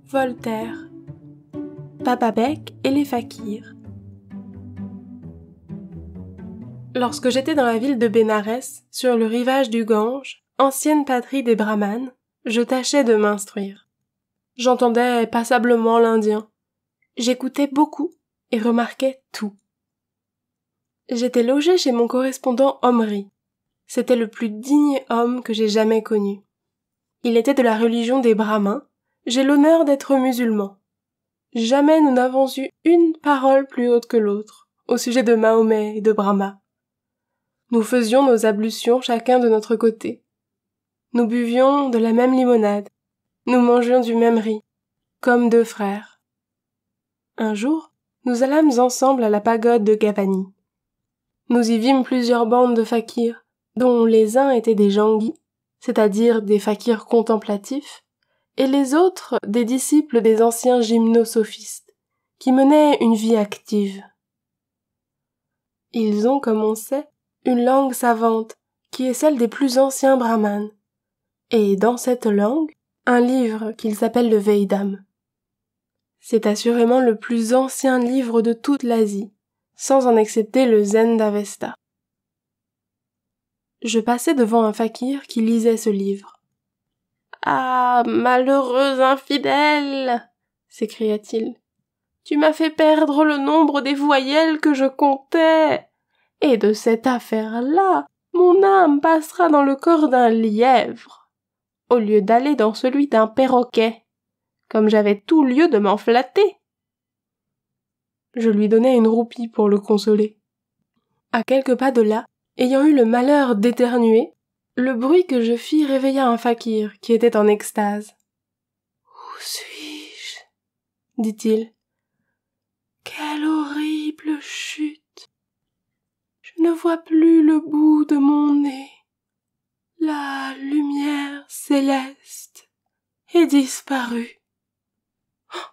Voltaire. Baba Bek et les fakirs. Lorsque j'étais dans la ville de Bénarès, sur le rivage du Gange, ancienne patrie des brahmanes, je tâchais de m'instruire. J'entendais passablement l'indien. J'écoutais beaucoup et remarquais tout. J'étais logé chez mon correspondant Omri. C'était le plus digne homme que j'ai jamais connu. Il était de la religion des brahmins. J'ai l'honneur d'être musulman. Jamais nous n'avons eu une parole plus haute que l'autre, au sujet de Mahomet et de Brahma. Nous faisions nos ablutions chacun de notre côté. Nous buvions de la même limonade. Nous mangions du même riz, comme deux frères. Un jour, nous allâmes ensemble à la pagode de Gavani. Nous y vîmes plusieurs bandes de fakirs, dont les uns étaient des janghis, c'est-à-dire des fakirs contemplatifs, et les autres des disciples des anciens gymnosophistes, qui menaient une vie active. Ils ont, comme on sait, une langue savante, qui est celle des plus anciens brahmanes, et dans cette langue, un livre qu'ils appellent le Veidam. C'est assurément le plus ancien livre de toute l'Asie, sans en excepter le Zend-Avesta. Je passais devant un fakir qui lisait ce livre. « Ah, malheureux infidèle !» s'écria-t-il. « Tu m'as fait perdre le nombre des voyelles que je comptais, et de cette affaire-là, mon âme passera dans le corps d'un lièvre, au lieu d'aller dans celui d'un perroquet, comme j'avais tout lieu de m'en flatter. » Je lui donnai une roupie pour le consoler. À quelques pas de là, ayant eu le malheur d'éternuer, le bruit que je fis réveilla un fakir qui était en extase. « Où suis-je » dit-il. « Quelle horrible chute! Je ne vois plus le bout de mon nez. La lumière céleste est disparue. Oh,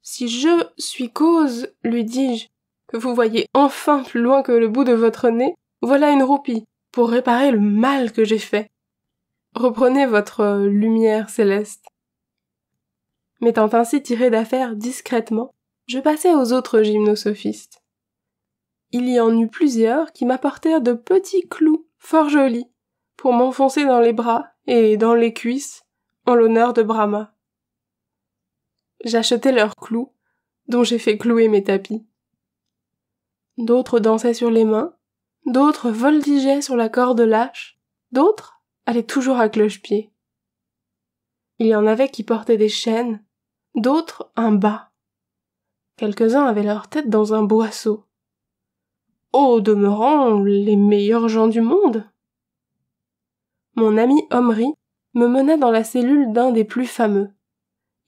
si je suis cause, lui dis-je, que vous voyez enfin plus loin que le bout de votre nez, voilà une roupie pour réparer le mal que j'ai fait. Reprenez votre lumière céleste. » M'étant ainsi tiré d'affaire discrètement, je passai aux autres gymnosophistes. Il y en eut plusieurs qui m'apportèrent de petits clous fort jolis pour m'enfoncer dans les bras et dans les cuisses en l'honneur de Brahma. J'achetai leurs clous, dont j'ai fait clouer mes tapis. D'autres dansaient sur les mains, d'autres voltigeaient sur la corde lâche, d'autres allaient toujours à cloche-pied. Il y en avait qui portaient des chaînes, d'autres un bât. Quelques-uns avaient leur tête dans un boisseau. Au demeurant, les meilleurs gens du monde. Mon ami Omri me mena dans la cellule d'un des plus fameux.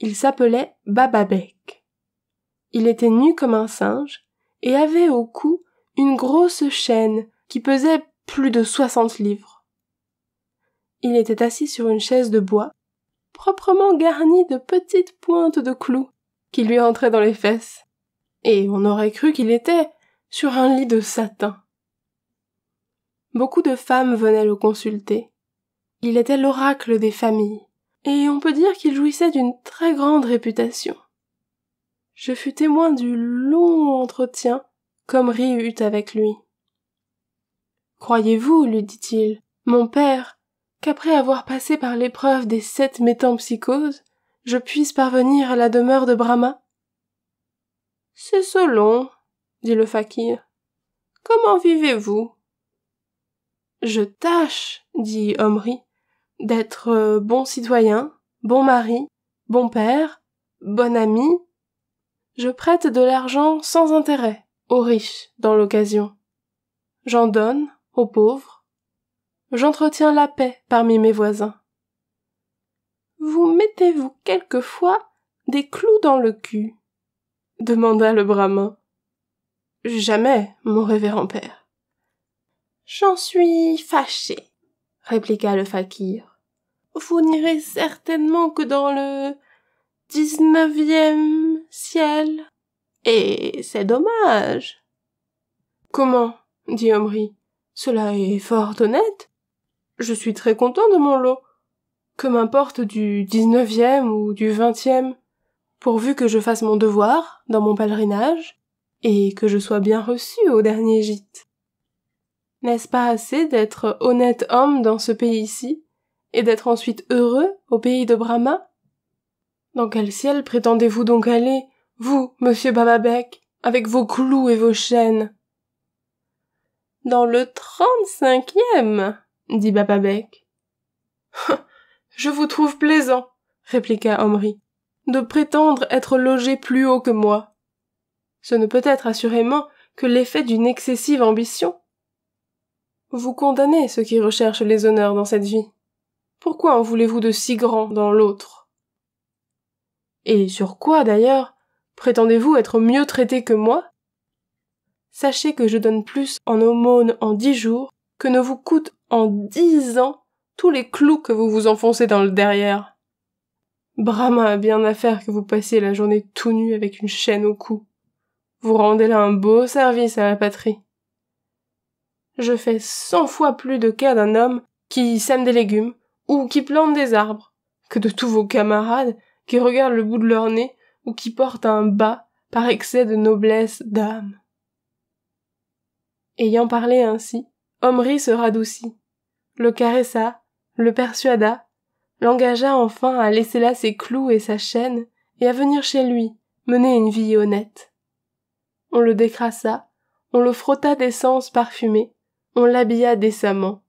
Il s'appelait Baba Bek. Il était nu comme un singe et avait au cou une grosse chaîne qui pesait plus de 60 livres. Il était assis sur une chaise de bois, proprement garnie de petites pointes de clous qui lui entraient dans les fesses, et on aurait cru qu'il était sur un lit de satin. Beaucoup de femmes venaient le consulter. Il était l'oracle des familles, et on peut dire qu'il jouissait d'une très grande réputation. Je fus témoin du long entretien qu'Omri eut avec lui. « Croyez-vous, lui dit-il, mon père, qu'après avoir passé par l'épreuve des 7 métempsychoses, je puisse parvenir à la demeure de Brahma ?»« C'est selon, » dit le fakir. « Comment vivez-vous ?»« Je tâche, » dit Omri, « d'être bon citoyen, bon mari, bon père, bon ami. Je prête de l'argent sans intérêt aux riches dans l'occasion. J'en donne aux pauvres. J'entretiens la paix parmi mes voisins. »« Vous mettez-vous quelquefois des clous dans le cul ?» demanda le brahmin. « Jamais, mon révérend père. »« J'en suis fâché, » répliqua le fakir. « Vous n'irez certainement que dans le 19e ciel, et c'est dommage. »« Comment ?» dit Omri. « Cela est fort honnête. Je suis très content de mon lot. Que m'importe du 19e ou du 20e, pourvu que je fasse mon devoir dans mon pèlerinage, et que je sois bien reçu au dernier gîte. N'est-ce pas assez d'être honnête homme dans ce pays-ci, et d'être ensuite heureux au pays de Brahma? Dans quel ciel prétendez-vous donc aller, vous, monsieur Baba-Bec, avec vos clous et vos chaînes? Dans le 35e, dit Baba-Bec. Je vous trouve plaisant, répliqua Omri, de prétendre être logé plus haut que moi. Ce ne peut être assurément que l'effet d'une excessive ambition. Vous condamnez ceux qui recherchent les honneurs dans cette vie. Pourquoi en voulez-vous de si grands dans l'autre? Et sur quoi, d'ailleurs, prétendez-vous être mieux traité que moi? Sachez que je donne plus en aumône en 10 jours que ne vous coûtent en 10 ans tous les clous que vous vous enfoncez dans le derrière. Brahma a bien à faire que vous passiez la journée tout nu avec une chaîne au cou. Vous rendez là un beau service à la patrie. Je fais 100 fois plus de cas d'un homme qui sème des légumes ou qui plante des arbres que de tous vos camarades qui regardent le bout de leur nez ou qui portent un bas par excès de noblesse d'âme. Ayant parlé ainsi, Omri se radoucit, le caressa, le persuada, l'engagea enfin à laisser là ses clous et sa chaîne et à venir chez lui, mener une vie honnête. On le décrassa, on le frotta d'essence parfumée, on l'habilla décemment.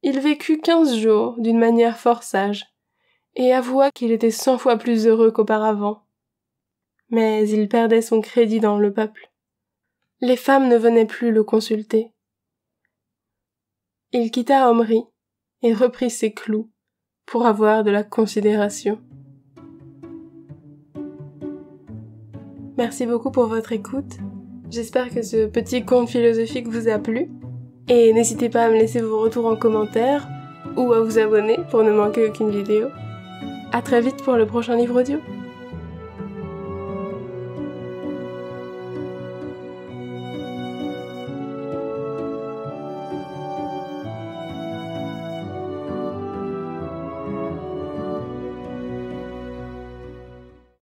Il vécut 15 jours d'une manière fort sage, et avoua qu'il était 100 fois plus heureux qu'auparavant. Mais il perdait son crédit dans le peuple. Les femmes ne venaient plus le consulter. Il quitta Omri et reprit ses clous pour avoir de la considération. Merci beaucoup pour votre écoute. J'espère que ce petit conte philosophique vous a plu. Et n'hésitez pas à me laisser vos retours en commentaire ou à vous abonner pour ne manquer aucune vidéo. À très vite pour le prochain livre audio.